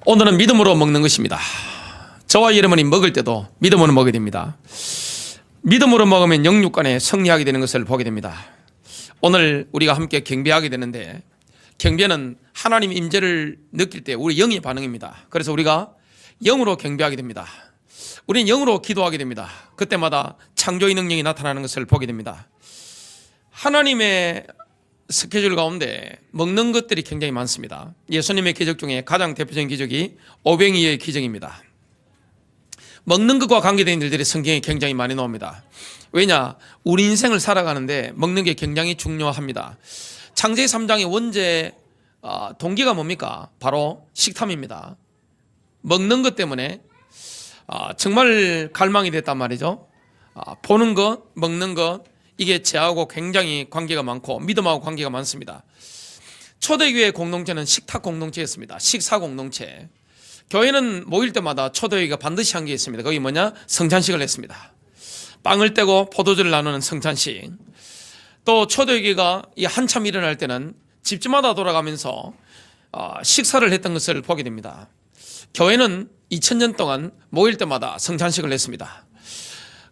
오늘은 믿음으로 먹는 것입니다. 저와 여러분이 먹을 때도 믿음으로 먹어야 됩니다. 믿음으로 먹으면 영육간에 승리하게 되는 것을 보게 됩니다. 오늘 우리가 함께 경배하게 되는데, 경배는 하나님의 임재를 느낄 때 우리 영의 반응입니다. 그래서 우리가 영으로 경배하게 됩니다. 우리는 영으로 기도하게 됩니다. 그때마다 창조의 능력이 나타나는 것을 보게 됩니다. 하나님의 스케줄 가운데 먹는 것들이 굉장히 많습니다. 예수님의 기적 중에 가장 대표적인 기적이 오병이어의 기적입니다. 먹는 것과 관계된 일들이 성경에 굉장히 많이 나옵니다. 왜냐? 우리 인생을 살아가는데 먹는 게 굉장히 중요합니다. 창세기 3장의 원죄 동기가 뭡니까? 바로 식탐입니다. 먹는 것 때문에 정말 갈망이 됐단 말이죠. 보는 것, 먹는 것, 이게 죄하고 굉장히 관계가 많고 믿음하고 관계가 많습니다. 초대교회 공동체는 식탁 공동체였습니다. 식사 공동체. 교회는 모일 때마다 초대교회가 반드시 한 게 있습니다. 거기 뭐냐? 성찬식을 했습니다. 빵을 떼고 포도주를 나누는 성찬식. 또 초대교회가 한참 일어날 때는 집집마다 돌아가면서 식사를 했던 것을 보게 됩니다. 교회는 2000년 동안 모일 때마다 성찬식을 했습니다.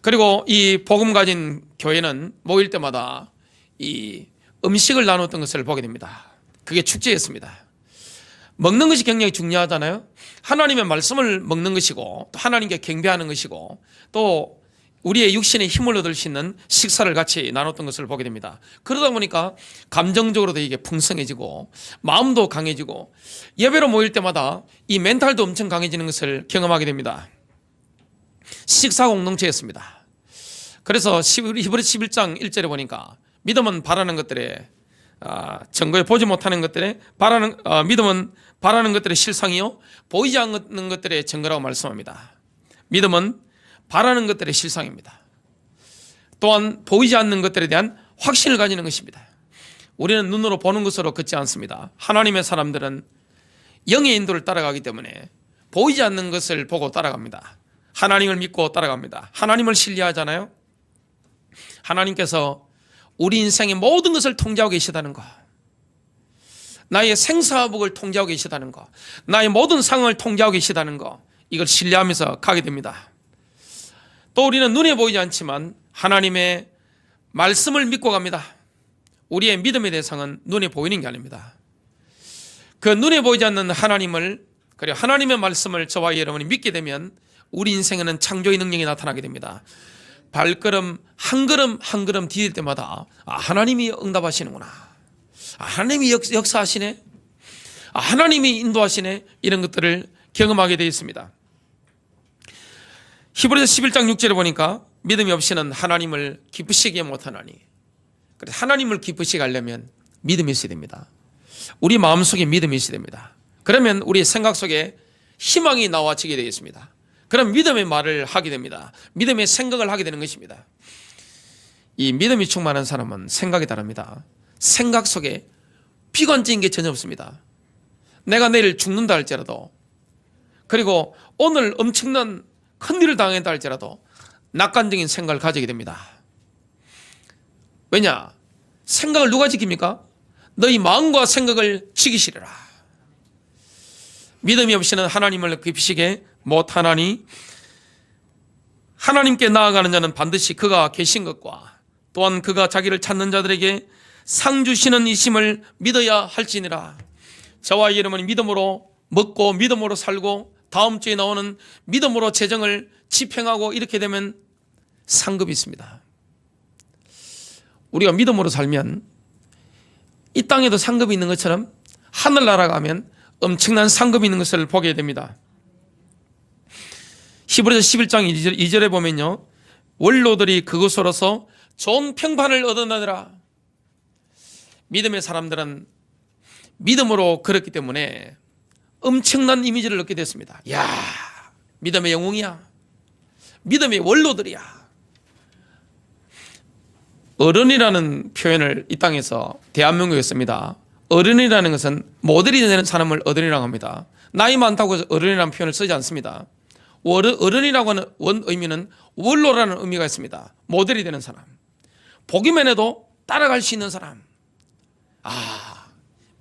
그리고 이 복음 가진 교회는 모일 때마다 이 음식을 나눴던 것을 보게 됩니다. 그게 축제였습니다. 먹는 것이 굉장히 중요하잖아요. 하나님의 말씀을 먹는 것이고, 또 하나님께 경배하는 것이고, 또 우리의 육신에 힘을 얻을 수 있는 식사를 같이 나눴던 것을 보게 됩니다. 그러다 보니까 감정적으로도 이게 풍성해지고 마음도 강해지고 예배로 모일 때마다 이 멘탈도 엄청 강해지는 것을 경험하게 됩니다. 식사 공동체였습니다. 그래서 히브리서 11장 1절에 보니까 믿음은 바라는 것들에 증거에 보지 못하는 것들에 믿음은 바라는 것들의 실상이요 보이지 않는 것들의 증거라고 말씀합니다. 믿음은 바라는 것들의 실상입니다. 또한 보이지 않는 것들에 대한 확신을 가지는 것입니다. 우리는 눈으로 보는 것으로 걷지 않습니다. 하나님의 사람들은 영의 인도를 따라가기 때문에 보이지 않는 것을 보고 따라갑니다. 하나님을 믿고 따라갑니다. 하나님을 신뢰하잖아요. 하나님께서 우리 인생의 모든 것을 통제하고 계시다는 것, 나의 생사복을 통제하고 계시다는 것, 나의 모든 상황을 통제하고 계시다는 것, 이걸 신뢰하면서 가게 됩니다. 또 우리는 눈에 보이지 않지만 하나님의 말씀을 믿고 갑니다. 우리의 믿음의 대상은 눈에 보이는 게 아닙니다. 그 눈에 보이지 않는 하나님을, 그리고 하나님의 말씀을 저와 여러분이 믿게 되면 우리 인생에는 창조의 능력이 나타나게 됩니다. 발걸음 한 걸음 한 걸음 디딜 때마다 하나님이 응답하시는구나, 하나님이 역사하시네, 하나님이 인도하시네, 이런 것들을 경험하게 되어 있습니다. 히브리서 11장 6절에 보니까 믿음이 없이는 하나님을 기쁘시게 못하나니, 그래서 하나님을 기쁘시게 하려면 믿음이 있어야 됩니다. 우리 마음속에 믿음이 있어야 됩니다. 그러면 우리 생각 속에 희망이 나와지게 되어 있습니다. 그럼 믿음의 말을 하게 됩니다. 믿음의 생각을 하게 되는 것입니다. 이 믿음이 충만한 사람은 생각이 다릅니다. 생각 속에 비관적인 게 전혀 없습니다. 내가 내일 죽는다 할지라도, 그리고 오늘 엄청난 큰일을 당했다 할지라도 낙관적인 생각을 가지게 됩니다. 왜냐? 생각을 누가 지킵니까? 너희 마음과 생각을 지키시리라. 믿음이 없이는 하나님을 기쁘시게 못하나니, 하나님께 나아가는 자는 반드시 그가 계신 것과 또한 그가 자기를 찾는 자들에게 상 주시는 이심을 믿어야 할지니라. 저와 여러분이 믿음으로 먹고 믿음으로 살고 다음 주에 나오는 믿음으로 재정을 집행하고 이렇게 되면 상급이 있습니다. 우리가 믿음으로 살면 이 땅에도 상급이 있는 것처럼 하늘나라 가면 엄청난 상급이 있는 것을 보게 됩니다. 히브리서 11장 2절에 보면요, 원로들이 그것으로서 좋은 평판을 얻어내느라. 믿음의 사람들은 믿음으로 걸었기 때문에 엄청난 이미지를 얻게 됐습니다. 야, 믿음의 영웅이야, 믿음의 원로들이야. 어른이라는 표현을 이 땅에서 대한민국에 씁니다. 어른이라는 것은 모델이 되는 사람을 어른이라고 합니다. 나이 많다고 해서 어른이라는 표현을 쓰지 않습니다. 어른이라고 하는 의미는 원로라는 의미가 있습니다. 모델이 되는 사람, 보기만 해도 따라갈 수 있는 사람.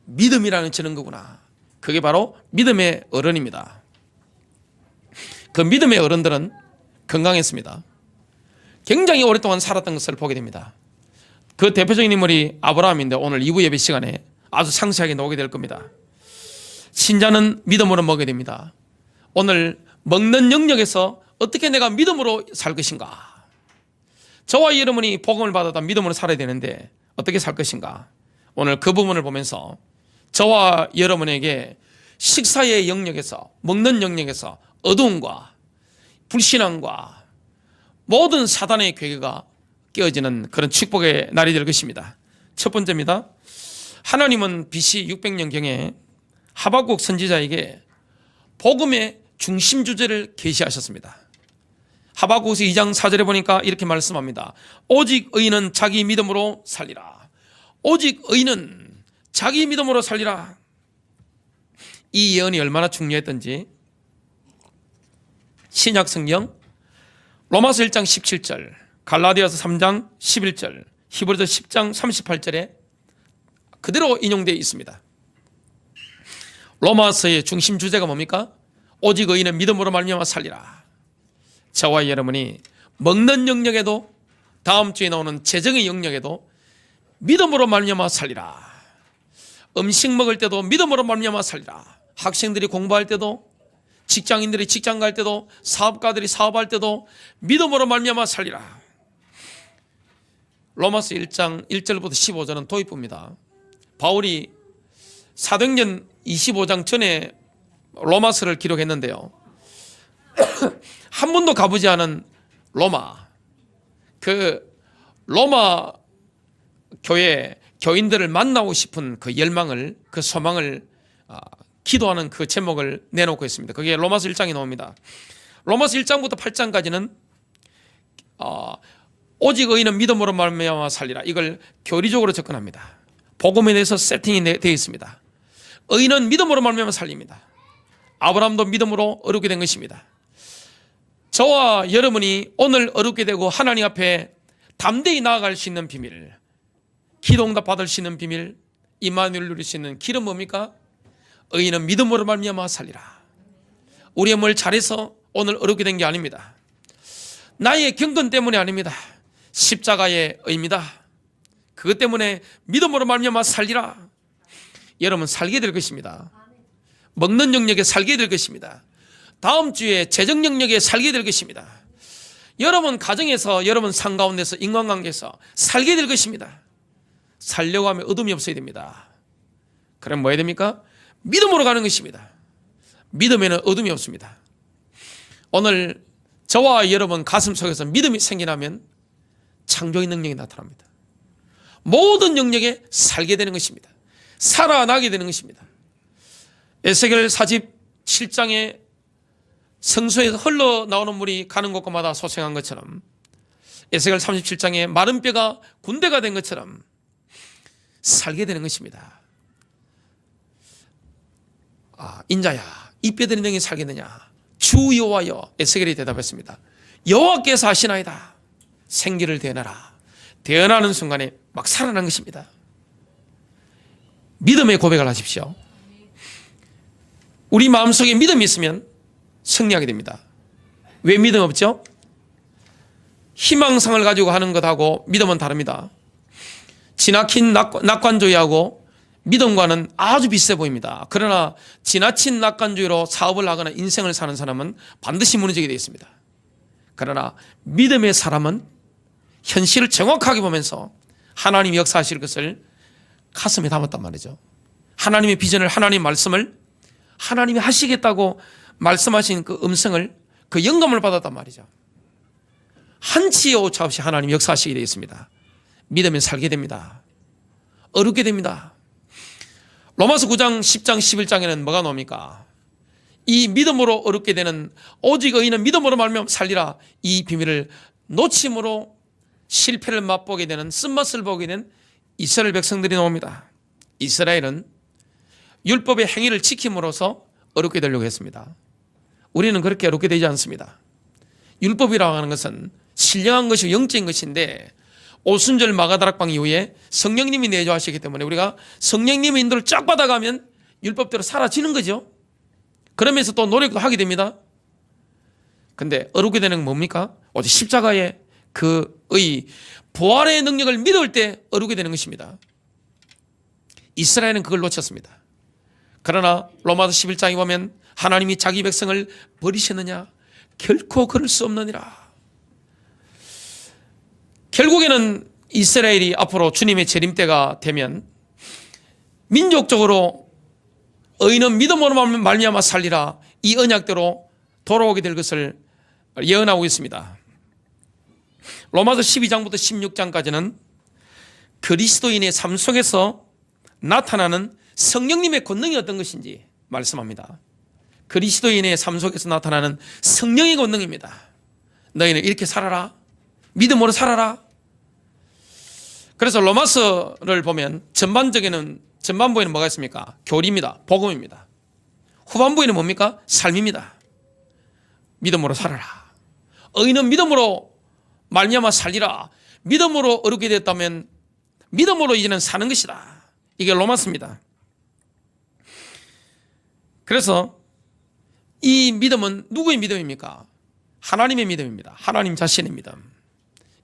믿음이라는 저런 거구나. 그게 바로 믿음의 어른입니다. 그 믿음의 어른들은 건강했습니다. 굉장히 오랫동안 살았던 것을 보게 됩니다. 그 대표적인 인물이 아브라함인데 오늘 2부 예배 시간에 아주 상세하게 나오게 될 겁니다. 신자는 믿음으로 먹어야 됩니다. 오늘 먹는 영역에서 어떻게 내가 믿음으로 살 것인가? 저와 여러분이 복음을 받았다 믿음으로 살아야 되는데 어떻게 살 것인가? 오늘 그 부분을 보면서 저와 여러분에게 식사의 영역에서, 먹는 영역에서 어두움과 불신앙과 모든 사단의 괴계가 깨어지는 그런 축복의 날이 될 것입니다. 첫 번째입니다. 하나님은 BC 600년경에 하박국 선지자에게 복음의 중심 주제를 계시하셨습니다. 하박국서 2장 4절에 보니까 이렇게 말씀합니다. 오직 의인은 자기 믿음으로 살리라. 오직 의인은 자기 믿음으로 살리라. 이 예언이 얼마나 중요했던지 신약 성경 로마서 1장 17절, 갈라디아서 3장 11절, 히브리서 10장 38절에 그대로 인용되어 있습니다. 로마서의 중심 주제가 뭡니까? 오직 의인은 믿음으로 말미암아 살리라. 저와 여러분이 먹는 영역에도 다음 주에 나오는 재정의 영역에도 믿음으로 말미암아 살리라. 음식 먹을 때도 믿음으로 말미암아 살리라. 학생들이 공부할 때도, 직장인들이 직장 갈 때도, 사업가들이 사업할 때도 믿음으로 말미암아 살리라. 로마서 1장 1절부터 15절은 도입부입니다. 바울이 사도행전 25장 전에 로마서를 기록했는데요. 한 번도 가보지 않은 로마, 그 로마 교회 교인들을 만나고 싶은 그 열망을, 그 소망을 기도하는 그 제목을 내놓고 있습니다. 그게 로마서 1장에 나옵니다. 로마서 1장부터 8장까지는 오직 의인은 믿음으로 말미암아 살리라. 이걸 교리적으로 접근합니다. 복음에 대해서 세팅이 되어 있습니다. 의인은 믿음으로 말미암아 살립니다. 아브라함도 믿음으로 어렵게 된 것입니다. 저와 여러분이 오늘 어렵게 되고 하나님 앞에 담대히 나아갈 수 있는 비밀, 기도응답 받을 수 있는 비밀, 임마누엘 누릴 수 있는 길은 뭡니까? 의인은 믿음으로 말미암아 살리라. 우리의 뭘 잘해서 오늘 어렵게 된 게 아닙니다. 나의 경건 때문이 아닙니다. 십자가의 의입니다. 그것 때문에 믿음으로 말미암아 살리라. 여러분 살게 될 것입니다. 먹는 영역에 살게 될 것입니다. 다음 주에 재정 영역에 살게 될 것입니다. 여러분 가정에서, 여러분 삶 가운데서, 인간관계에서 살게 될 것입니다. 살려고 하면 어둠이 없어야 됩니다. 그럼 뭐 해야 됩니까? 믿음으로 가는 것입니다. 믿음에는 어둠이 없습니다. 오늘 저와 여러분 가슴 속에서 믿음이 생겨나면 창조의 능력이 나타납니다. 모든 영역에 살게 되는 것입니다. 살아나게 되는 것입니다. 에스겔 47장에 성소에서 흘러나오는 물이 가는 곳마다 소생한 것처럼, 에스겔 37장에 마른 뼈가 군대가 된 것처럼 살게 되는 것입니다. 인자야, 이 뼈들이 능히 살겠느냐? 주 여호와여, 에스겔이 대답했습니다. 여호와께서 하시나이다. 생기를 대어나라. 대어나는 순간에 막 살아난 것입니다. 믿음의 고백을 하십시오. 우리 마음속에 믿음이 있으면 승리하게 됩니다. 왜 믿음 없죠? 희망상을 가지고 하는 것하고 믿음은 다릅니다. 지나친 낙관주의하고 믿음과는 아주 비슷해 보입니다. 그러나 지나친 낙관주의로 사업을 하거나 인생을 사는 사람은 반드시 무너지게 되어 있습니다. 그러나 믿음의 사람은 현실을 정확하게 보면서 하나님이 역사하실 것을 가슴에 담았단 말이죠. 하나님의 비전을, 하나님의 말씀을, 하나님이 하시겠다고 말씀하신 그 음성을, 그 영감을 받았단 말이죠. 한치의 오차 없이 하나님이 역사하시게 되어 있습니다. 믿으면 살게 됩니다. 어렵게 됩니다. 로마서 9장 10장 11장에는 뭐가 나옵니까? 이 믿음으로 어렵게 되는, 오직 의인은 믿음으로 말미암아 살리라, 이 비밀을 놓침으로 실패를 맛보게 되는, 쓴맛을 보게 된 이스라엘 백성들이 나옵니다. 이스라엘은 율법의 행위를 지킴으로써 어렵게 되려고 했습니다. 우리는 그렇게 어렵게 되지 않습니다. 율법이라고 하는 것은 신령한 것이고 영적인 것인데, 오순절 마가다락방 이후에 성령님이 내주하시기 때문에 우리가 성령님의 인도를 쫙 받아가면 율법대로 사라지는 거죠. 그러면서 또 노력도 하게 됩니다. 근데 어렵게 되는 건 뭡니까? 오직 십자가의 그의 부활의 능력을 믿을 때 어렵게 되는 것입니다. 이스라엘은 그걸 놓쳤습니다. 그러나 로마서 11장에 보면 하나님이 자기 백성을 버리셨느냐? 결코 그럴 수 없느니라. 결국에는 이스라엘이 앞으로 주님의 재림 때가 되면 민족적으로 의인은 믿음으로 말미암아 살리라, 이 언약대로 돌아오게 될 것을 예언하고 있습니다. 로마서 12장부터 16장까지는 그리스도인의 삶 속에서 나타나는 성령님의 권능이 어떤 것인지 말씀합니다. 그리스도인의 삶 속에서 나타나는 성령의 권능입니다. 너희는 이렇게 살아라, 믿음으로 살아라. 그래서 로마서를 보면 전반부에는 뭐가 있습니까? 교리입니다. 복음입니다. 후반부에는 뭡니까? 삶입니다. 믿음으로 살아라. 의인은 믿음으로 말미암아 살리라. 믿음으로 어렵게 됐다면 믿음으로 이제는 사는 것이다. 이게 로마서입니다. 그래서 이 믿음은 누구의 믿음입니까? 하나님의 믿음입니다. 하나님 자신의 믿음.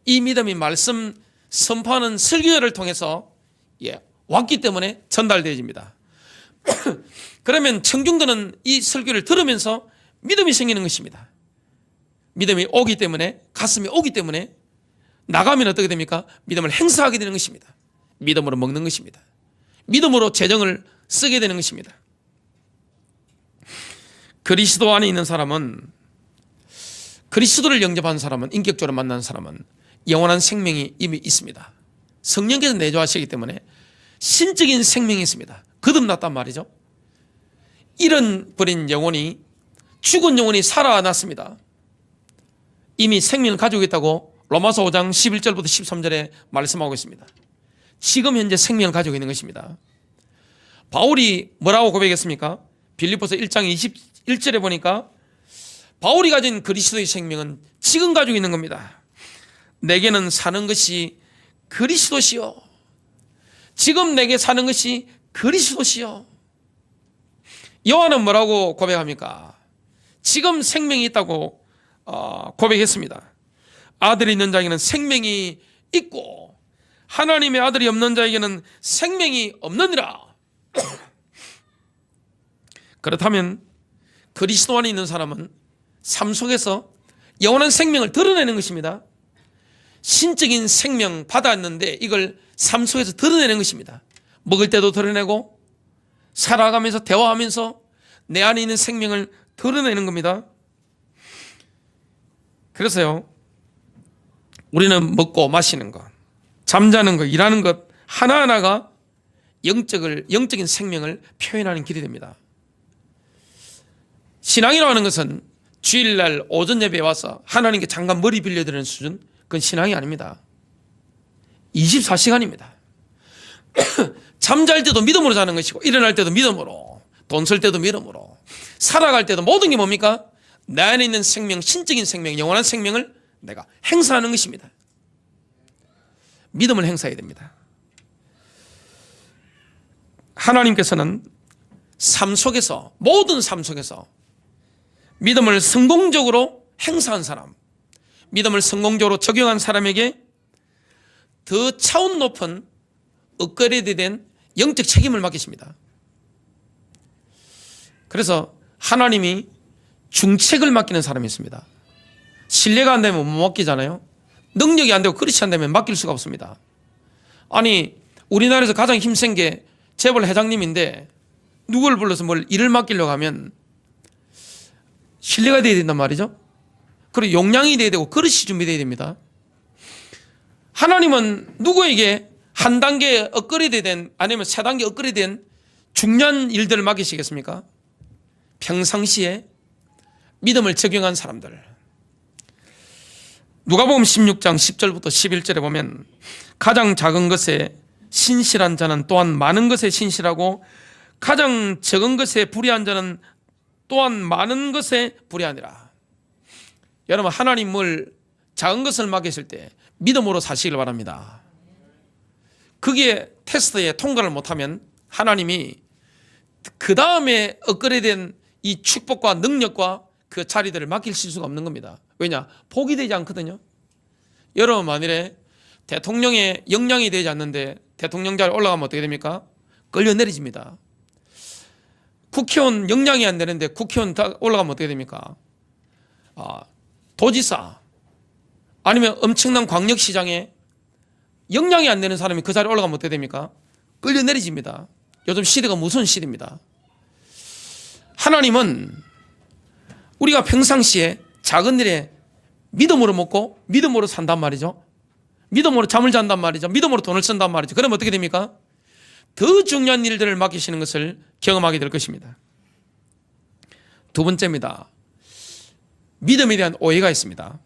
이 믿음이 말씀 선포하는 설교를 통해서 왔기 때문에 전달되어집니다. 그러면 청중들은 이 설교를 들으면서 믿음이 생기는 것입니다. 믿음이 오기 때문에, 가슴이 오기 때문에 나가면 어떻게 됩니까? 믿음을 행사하게 되는 것입니다. 믿음으로 먹는 것입니다. 믿음으로 재정을 쓰게 되는 것입니다. 그리스도 안에 있는 사람은, 그리스도를 영접한 사람은, 인격적으로 만난 사람은 영원한 생명이 이미 있습니다. 성령께서 내주하시기 때문에 신적인 생명이 있습니다. 거듭났단 말이죠. 잃어버린 영혼이, 죽은 영혼이 살아났습니다. 이미 생명을 가지고 있다고 로마서 5장 11절부터 13절에 말씀하고 있습니다. 지금 현재 생명을 가지고 있는 것입니다. 바울이 뭐라고 고백했습니까? 빌립보서 1장 21절에 보니까 바울이 가진 그리스도의 생명은 지금 가지고 있는 겁니다. 내게는 사는 것이 그리스도시요, 지금 내게 사는 것이 그리스도시요. 요한은 뭐라고 고백합니까? 지금 생명이 있다고 고백했습니다. 아들이 있는 자에게는 생명이 있고 하나님의 아들이 없는 자에게는 생명이 없느니라. 그렇다면 그리스도 안에 있는 사람은 삶 속에서 영원한 생명을 드러내는 것입니다. 신적인 생명 받았는데 이걸 삶 속에서 드러내는 것입니다. 먹을 때도 드러내고 살아가면서 대화하면서 내 안에 있는 생명을 드러내는 겁니다. 그래서요, 우리는 먹고 마시는 것, 잠자는 것, 일하는 것 하나하나가 영적인 생명을 표현하는 길이 됩니다. 신앙이라고 하는 것은 주일날 오전 예배에 와서 하나님께 잠깐 머리 빌려드리는 수준, 그건 신앙이 아닙니다. 24시간입니다. 잠잘 때도 믿음으로 자는 것이고, 일어날 때도 믿음으로, 돈 쓸 때도 믿음으로, 살아갈 때도 모든 게 뭡니까? 내 안에 있는 생명, 신적인 생명, 영원한 생명을 내가 행사하는 것입니다. 믿음을 행사해야 됩니다. 하나님께서는 삶 속에서, 모든 삶 속에서 믿음을 성공적으로 행사한 사람, 믿음을 성공적으로 적용한 사람에게 더 차원 높은 업그레이드된 영적 책임을 맡기십니다. 그래서 하나님이 중책을 맡기는 사람이 있습니다. 신뢰가 안 되면 못 맡기잖아요. 능력이 안 되고 그렇지 않다면 맡길 수가 없습니다. 아니, 우리나라에서 가장 힘센 게 재벌 회장님인데 누구를 불러서 뭘 일을 맡기려고 하면 신뢰가 돼야 된단 말이죠. 그리고 용량이 돼야 되고 그릇이 준비돼야 됩니다. 하나님은 누구에게 한 단계 업그레이드 된, 아니면 세 단계 업그레이드 된 중요한 일들을 맡기시겠습니까? 평상시에 믿음을 적용한 사람들. 누가복음 16장 10절부터 11절에 보면 가장 작은 것에 신실한 자는 또한 많은 것에 신실하고 가장 적은 것에 불의한 자는 또한 많은 것에 불의하니라. 여러분, 하나님을 작은 것을 맡기실 때 믿음으로 사시길 바랍니다. 그게 테스트에 통과를 못하면 하나님이 그 다음에 업그레이드된 이 축복과 능력과 그 자리들을 맡길 수가 없는 겁니다. 왜냐? 복이 되지 않거든요. 여러분 만일에 대통령의 역량이 되지 않는데 대통령 자리에 올라가면 어떻게 됩니까? 끌려 내리집니다. 국회의원 역량이 안 되는데 국회의원 올라가면 어떻게 됩니까? 도지사 아니면 엄청난 광역시장에 역량이 안 되는 사람이 그 자리에 올라가면 어떻게 됩니까? 끌려 내리집니다. 요즘 시대가 무서운 시대입니다. 하나님은 우리가 평상시에 작은 일에 믿음으로 먹고 믿음으로 산단 말이죠. 믿음으로 잠을 잔단 말이죠. 믿음으로 돈을 쓴단 말이죠. 그러면 어떻게 됩니까? 더 중요한 일들을 맡기시는 것을 경험하게 될 것입니다. 두 번째입니다. 믿음에 대한 오해가 있습니다.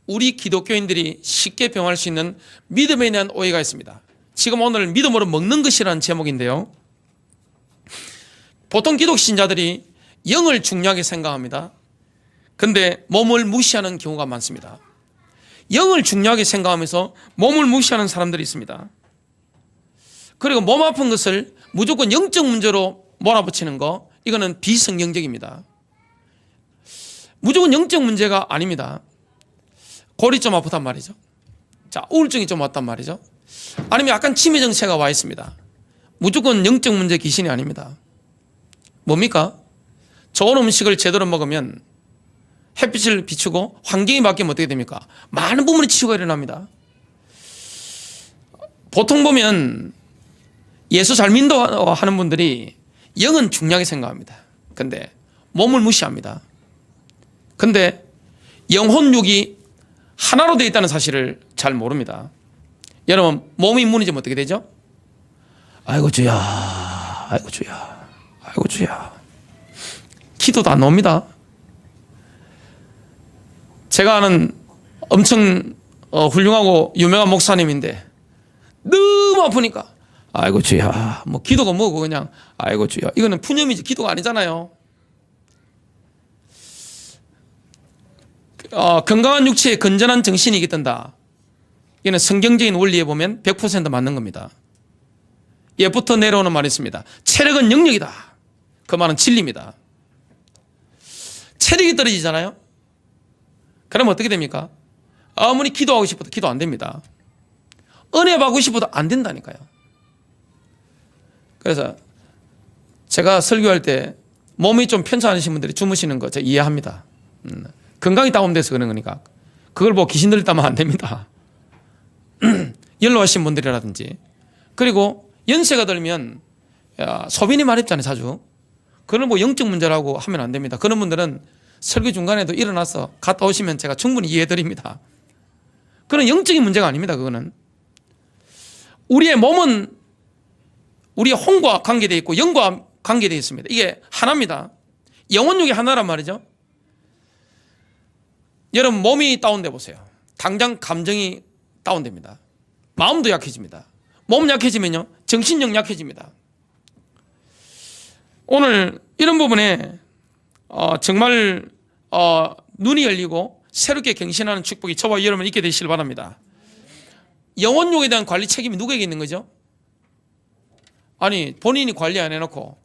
우리 기독교인들이 쉽게 병할 수 있는 믿음에 대한 오해가 있습니다. 지금 오늘 믿음으로 먹는 것이라는 제목인데요. 보통 기독 신자들이 영을 중요하게 생각합니다. 근데 몸을 무시하는 경우가 많습니다. 영을 중요하게 생각하면서 몸을 무시하는 사람들이 있습니다. 그리고 몸 아픈 것을 무조건 영적 문제로 몰아붙이는 거, 이거는 비성경적입니다. 무조건 영적 문제가 아닙니다. 골이 좀 아프단 말이죠. 자, 우울증이 좀 왔단 말이죠. 아니면 약간 치매 정체가 와 있습니다. 무조건 영적 문제 귀신이 아닙니다. 뭡니까? 좋은 음식을 제대로 먹으면 햇빛을 비추고 환경이 바뀌면 어떻게 됩니까? 많은 부분의 치유가 일어납니다. 보통 보면 예수 잘 믿는다는 분들이 영은 중요하게 생각합니다. 근데 몸을 무시합니다. 근데 영혼육이 하나로 되어 있다는 사실을 잘 모릅니다. 여러분, 몸이 무너지면 어떻게 되죠? 아이고 주야, 아이고 주야, 아이고 주야. 기도도 안 나옵니다. 제가 아는 엄청 훌륭하고 유명한 목사님인데 너무 아프니까 아이고 주야, 뭐 기도가 뭐고 그냥 아이고 주야. 이거는 푸념이지 기도가 아니잖아요. 건강한 육체에 건전한 정신이 깃든다. 이는 성경적인 원리에 보면 100% 맞는 겁니다. 예부터 내려오는 말이 있습니다. 체력은 영역이다. 그 말은 진리입니다. 체력이 떨어지잖아요. 그러면 어떻게 됩니까? 아무리 기도하고 싶어도 기도 안 됩니다. 은혜 받고 싶어도 안 된다니까요. 그래서 제가 설교할 때 몸이 좀 편찮으신 분들이 주무시는 거 제가 이해합니다. 건강이 다운돼서 그런 거니까 그걸 보고 귀신 들렸다면 안 됩니다. 연로하신 분들이라든지, 그리고 연세가 들면 소변이 마렵잖아요. 자주. 그걸 뭐 영적 문제라고 하면 안 됩니다. 그런 분들은 설교 중간에도 일어나서 갔다 오시면 제가 충분히 이해해드립니다. 그건 영적인 문제가 아닙니다. 그거는 우리의 몸은 우리의 혼과 관계되어 있고 영과 관계되어 있습니다. 이게 하나입니다. 영혼육이 하나란 말이죠. 여러분, 몸이 다운돼 보세요. 당장 감정이 다운됩니다. 마음도 약해집니다. 몸 약해지면요, 정신력 약해집니다. 오늘 이런 부분에 정말 눈이 열리고 새롭게 갱신하는 축복이 저와 여러분 있게 되시길 바랍니다. 영혼육에 대한 관리 책임이 누구에게 있는 거죠? 아니, 본인이 관리 안 해놓고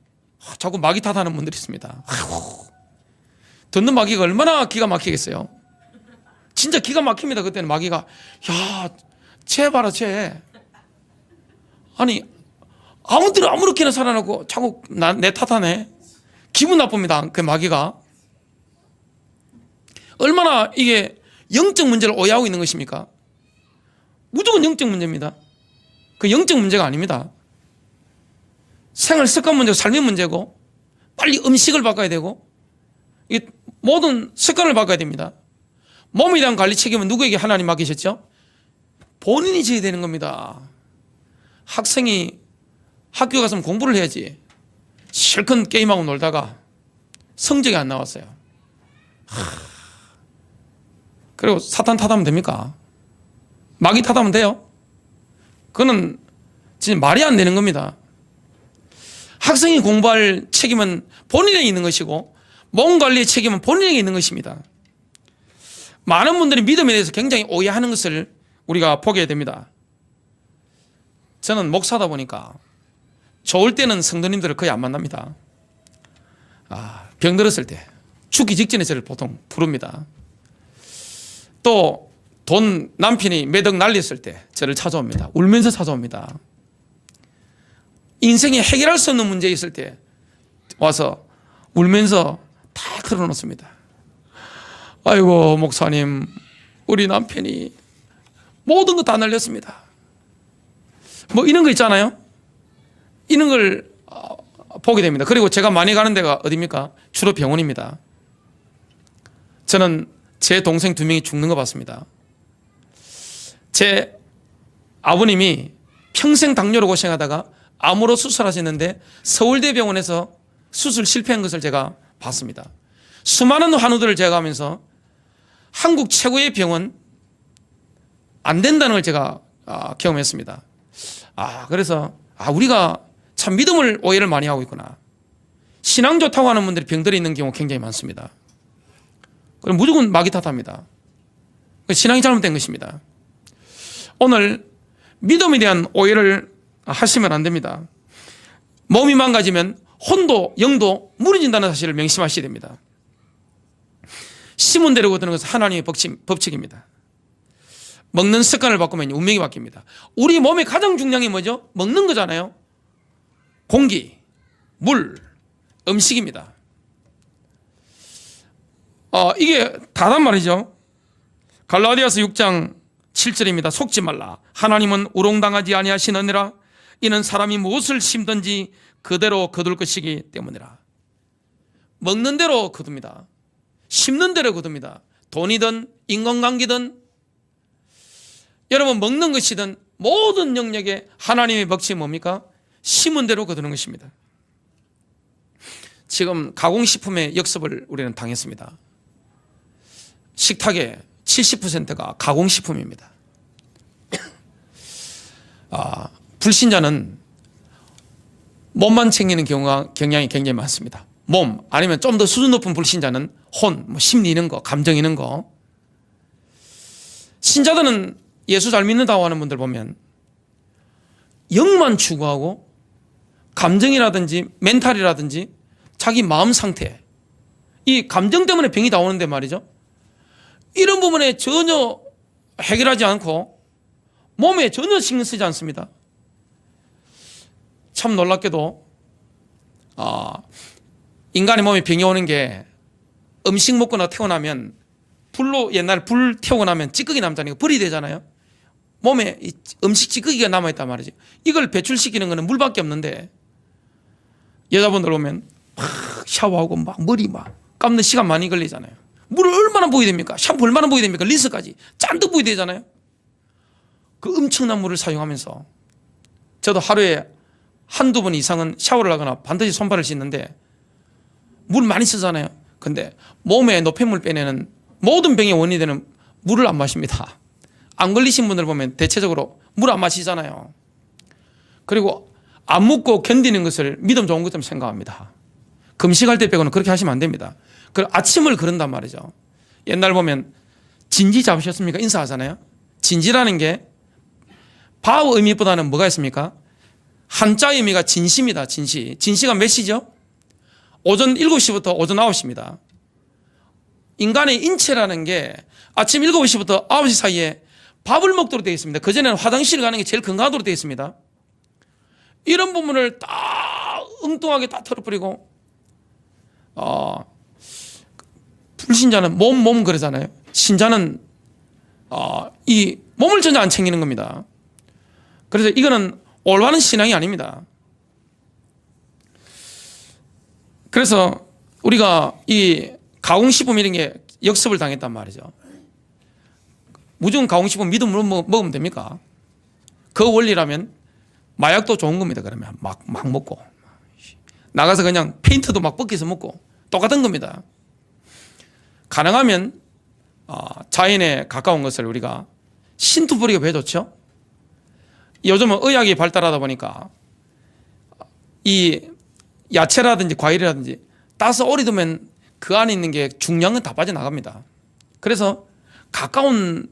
자꾸 마귀 탓하는 분들이 있습니다. 아이고, 듣는 마귀가 얼마나 기가 막히겠어요. 진짜 기가 막힙니다. 그때는 마귀가, 야, 쟤 봐라, 쟤. 아니, 아무렇게나 살아나고 자꾸 내 탓하네. 기분 나쁩니다. 그 마귀가. 얼마나 이게 영적 문제를 오해하고 있는 것입니까? 무조건 영적 문제입니다. 그 영적 문제가 아닙니다. 생활 습관 문제고 삶의 문제고, 빨리 음식을 바꿔야 되고, 이게 모든 습관을 바꿔야 됩니다. 몸에 대한 관리 책임은 누구에게 하나님 맡기셨죠? 본인이 져야 되는 겁니다. 학생이 학교 가서 공부를 해야지. 실컷 게임하고 놀다가 성적이 안 나왔어요. 그리고 사탄 탓하면 됩니까? 마귀 탓하면 돼요? 그거는 진짜 말이 안 되는 겁니다. 학생이 공부할 책임은 본인에게 있는 것이고, 몸 관리의 책임은 본인에게 있는 것입니다. 많은 분들이 믿음에 대해서 굉장히 오해하는 것을 우리가 보게 됩니다. 저는 목사다 보니까 좋을 때는 성도님들을 거의 안 만납니다. 병들었을 때, 죽기 직전에 저를 보통 부릅니다. 또 돈 남편이 매덕 날렸을 때 저를 찾아옵니다. 울면서 찾아옵니다. 인생에 해결할 수 없는 문제 있을 때 와서 울면서 다 털어놓습니다. 아이고 목사님, 우리 남편이 모든 거 다 날렸습니다. 뭐 이런 거 있잖아요. 이런 걸 보게 됩니다. 그리고 제가 많이 가는 데가 어디입니까? 주로 병원입니다. 저는 제 동생 2명이 죽는 거 봤습니다. 제 아버님이 평생 당뇨로 고생하다가 암으로 수술하셨는데 서울대병원에서 수술 실패한 것을 제가 봤습니다. 수많은 환우들을 제거하면서 한국 최고의 병원 안 된다는 걸 제가 경험했습니다. 그래서 우리가 참 믿음을 오해를 많이 하고 있구나. 신앙 좋다고 하는 분들이 병들어 있는 경우 굉장히 많습니다. 그럼 무조건 마귀 탓합니다. 신앙이 잘못된 것입니다. 오늘 믿음에 대한 오해를 하시면 안 됩니다. 몸이 망가지면 혼도 영도 무너진다는 사실을 명심하셔야 됩니다. 심은 대로 거두는 것은 하나님의 법칙입니다. 먹는 습관을 바꾸면 운명이 바뀝니다. 우리 몸의 가장 중요한 게 뭐죠? 먹는 거잖아요. 공기, 물, 음식입니다. 이게 다단 말이죠. 갈라디아서 6장 7절입니다. 속지 말라. 하나님은 우롱당하지 아니하시느니라. 이는 사람이 무엇을 심든지 그대로 거둘 것이기 때문이라. 먹는 대로 거둡니다. 심는 대로 거둡니다. 돈이든 인간관계든 여러분 먹는 것이든 모든 영역에 하나님의 법칙이 뭡니까? 심은 대로 거두는 것입니다. 지금 가공식품의 역습을 우리는 당했습니다. 식탁의 70%가 가공식품입니다. 불신자는 몸만 챙기는 경향이 굉장히 많습니다. 몸 아니면 좀 더 수준 높은 불신자는 혼, 심리 있는 거, 감정 있는 거. 신자들은 예수 잘 믿는다고 하는 분들 보면 영만 추구하고 감정이라든지 멘탈이라든지 자기 마음 상태, 이 감정 때문에 병이 나오는데 말이죠. 이런 부분에 전혀 해결하지 않고 몸에 전혀 신경 쓰지 않습니다. 참 놀랍게도 인간의 몸에 병이 오는 게 음식 먹거나 태어나면 불로 옛날 불 태우고 나면 찌꺼기 남잖아요. 불이 되잖아요. 몸에 음식 찌꺼기가 남아있단 말이지. 이걸 배출시키는 거는 물밖에 없는데 여자분들 보면 막 샤워하고 막 머리 막 감는 시간 많이 걸리잖아요. 물을 얼마나 부어야 됩니까? 샴푸 얼마나 부어야 됩니까? 린스까지 잔뜩 부어야 되잖아요. 그 엄청난 물을 사용하면서 저도 하루에 한두 번 이상은 샤워를 하거나 반드시 손발을 씻는데 물 많이 쓰잖아요. 근데 몸에 노폐물 빼내는 모든 병의 원인이 되는 물을 안 마십니다. 안 걸리신 분들 보면 대체적으로 물 안 마시잖아요. 그리고 안 먹고 견디는 것을 믿음 좋은 것처럼 생각합니다. 금식할 때 빼고는 그렇게 하시면 안 됩니다. 그리고 아침을 그런단 말이죠. 옛날 보면 진지 잡으셨습니까? 인사하잖아요. 진지라는 게 바의 의미보다는 뭐가 있습니까? 한자 의미가 진시입니다. 진시. 진시가 몇 시죠? 오전 7시부터 오전 9시입니다. 인간의 인체라는 게 아침 7시부터 9시 사이에 밥을 먹도록 되어 있습니다. 그전에는 화장실 가는 게 제일 건강하도록 되어 있습니다. 이런 부분을 다 엉뚱하게 다 털어버리고 불신자는 몸 그러잖아요. 신자는 이 몸을 전혀 안 챙기는 겁니다. 그래서 이거는 올바른 신앙이 아닙니다. 그래서 우리가 이 가공식품 이런 게 역습을 당했단 말이죠. 무조건 가공식품 믿음으로 먹으면 됩니까? 그 원리라면 마약도 좋은 겁니다. 그러면 막 먹고 나가서 그냥 페인트도 막 벗겨서 먹고 똑같은 겁니다. 가능하면 자연에 가까운 것을 우리가 신투 뿌리가 왜 좋죠? 요즘은 의학이 발달하다 보니까 이 야채라든지 과일이라든지 따서 오래 두면 그 안에 있는 게 중량은 다 빠져나갑니다. 그래서 가까운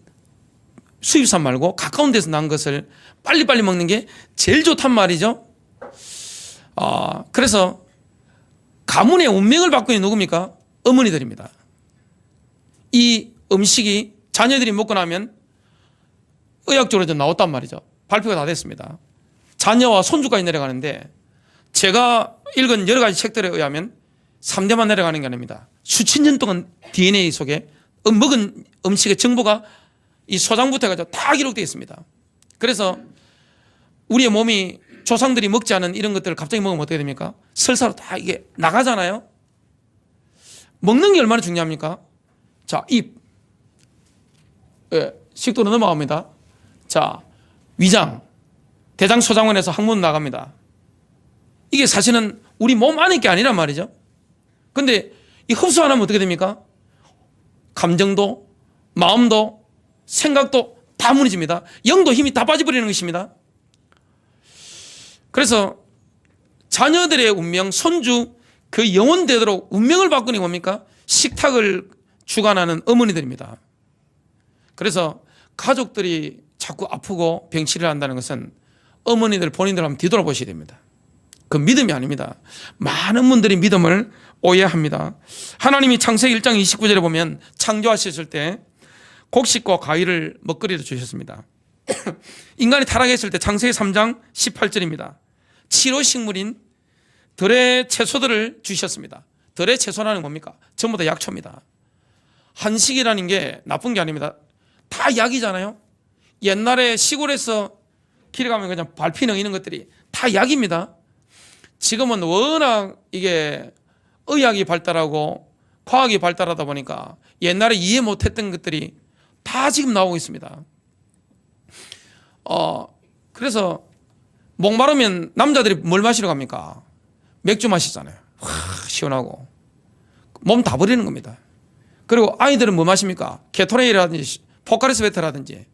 수입산 말고 가까운 데서 난 것을 빨리빨리 먹는 게 제일 좋단 말이죠. 그래서 가문의 운명을 바꾸는 게 누굽니까? 어머니들입니다. 이 음식이 자녀들이 먹고 나면 의학적으로 좀 나왔단 말이죠. 발표가 다 됐습니다. 자녀와 손주까지 내려가는데 제가 읽은 여러 가지 책들에 의하면 3대만 내려가는 게 아닙니다. 수천 년 동안 DNA 속에 먹은 음식의 정보가 이 소장부터 해가지고 다 기록되어 있습니다. 그래서 우리의 몸이 조상들이 먹지 않은 이런 것들을 갑자기 먹으면 어떻게 됩니까? 설사로 다 이게 나가잖아요. 먹는 게 얼마나 중요합니까? 자, 입. 식도로 넘어갑니다. 자, 위장. 대장 소장원에서 항문 나갑니다. 이게 사실은 우리 몸 안에 게 아니란 말이죠. 근데 이 흡수 안 하면 어떻게 됩니까? 감정도, 마음도, 생각도 다 무너집니다. 영도 힘이 다 빠져버리는 것입니다. 그래서 자녀들의 운명, 손주 그 영혼 되도록 운명을 바꾸는 게 뭡니까? 식탁을 주관하는 어머니들입니다. 그래서 가족들이 자꾸 아프고 병치를 한다는 것은 어머니들 본인들 한번 뒤돌아보셔야 됩니다. 그 믿음이 아닙니다. 많은 분들이 믿음을 오해합니다. 하나님이 창세기 1장 29절에 보면 창조하셨을 때 곡식과 과일을 먹거리로 주셨습니다. 인간이 타락했을 때 창세기 3장 18절입니다. 치료식물인 들의 채소들을 주셨습니다. 들의 채소라는 뭡니까? 전부 다 약초입니다. 한식이라는 게 나쁜 게 아닙니다. 다 약이잖아요. 옛날에 시골에서 길에 가면 그냥 발피능 이런 것들이 다 약입니다. 지금은 워낙 이게 의학이 발달하고 과학이 발달하다 보니까 옛날에 이해 못했던 것들이 다 지금 나오고 있습니다. 그래서 목마르면 남자들이 뭘 마시러 갑니까? 맥주 마시잖아요. 시원하고 몸 다 버리는 겁니다. 그리고 아이들은 뭐 마십니까? 게토레이라든지 포카리스베트라든지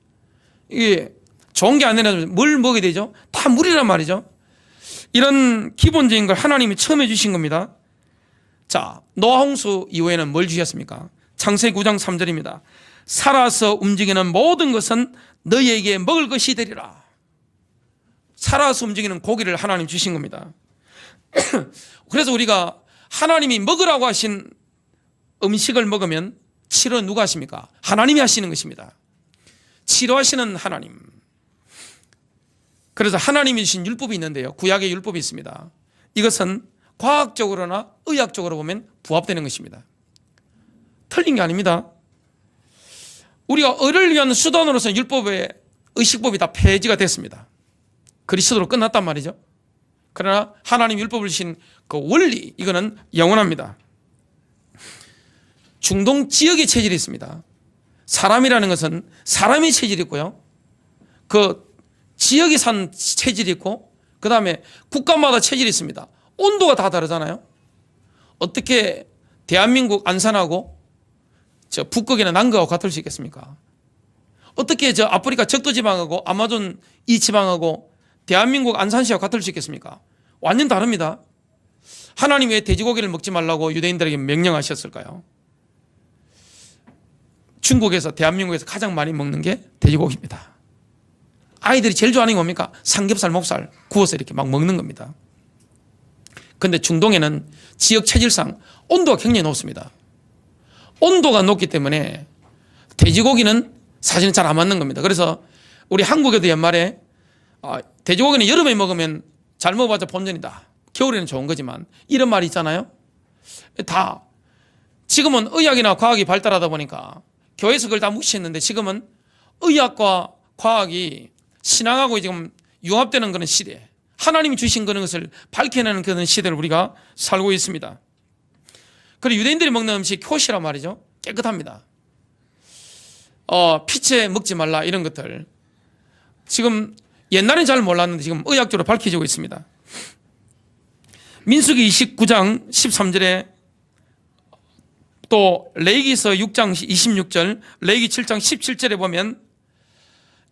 이게 좋은 게 아니라 뭘 먹어야 되죠? 다 물이란 말이죠. 이런 기본적인 걸 하나님이 처음 해주신 겁니다. 자, 노아 홍수 이후에는 뭘 주셨습니까? 창세기 9장 3절입니다. 살아서 움직이는 모든 것은 너희에게 먹을 것이 되리라. 살아서 움직이는 고기를 하나님 주신 겁니다. 그래서 우리가 하나님이 먹으라고 하신 음식을 먹으면 치료 누가 하십니까? 하나님이 하시는 것입니다. 치료하시는 하나님. 그래서 하나님이 주신 율법이 있는데요. 구약의 율법이 있습니다. 이것은 과학적으로나 의학적으로 보면 부합되는 것입니다. 틀린 게 아닙니다. 우리가 의를 위한 수단으로서 율법의 의식법이 다 폐지가 됐습니다. 그리스도로 끝났단 말이죠. 그러나 하나님 율법을 주신 그 원리, 이거는 영원합니다. 중동 지역의 체질이 있습니다. 사람이라는 것은 사람의 체질이 있고요. 그 지역에 산 체질이 있고, 그 다음에 국가마다 체질이 있습니다. 온도가 다 다르잖아요. 어떻게 대한민국 안산하고 저 북극이나 남극하고 같을 수 있겠습니까? 어떻게 저 아프리카 적도지방하고 아마존 이 지방하고 대한민국 안산시하고 같을 수 있겠습니까? 완전 다릅니다. 하나님이 왜 돼지고기를 먹지 말라고 유대인들에게 명령하셨을까요? 중국에서 대한민국에서 가장 많이 먹는 게 돼지고기입니다. 아이들이 제일 좋아하는 게 뭡니까? 삼겹살, 목살 구워서 이렇게 막 먹는 겁니다. 그런데 중동에는 지역 체질상 온도가 굉장히 높습니다. 온도가 높기 때문에 돼지고기는 사실은 잘 안 맞는 겁니다. 그래서 우리 한국에도 옛말에 돼지고기는 여름에 먹으면 잘 먹어봤자 본전이다. 겨울에는 좋은 거지만 이런 말이 있잖아요. 다 지금은 의학이나 과학이 발달하다 보니까 교회에서 그걸 다 무시했는데 지금은 의학과 과학이 신앙하고 지금 융합되는 그런 시대, 하나님이 주신 그런 것을 밝혀내는 그런 시대를 우리가 살고 있습니다. 그리고 유대인들이 먹는 음식 톳이란 말이죠. 깨끗합니다. 피채 먹지 말라 이런 것들 지금 옛날엔 잘 몰랐는데 지금 의학적으로 밝혀지고 있습니다. 민수기 29장 13절에 또 레위기서 6장 26절, 레위기 7장 17절에 보면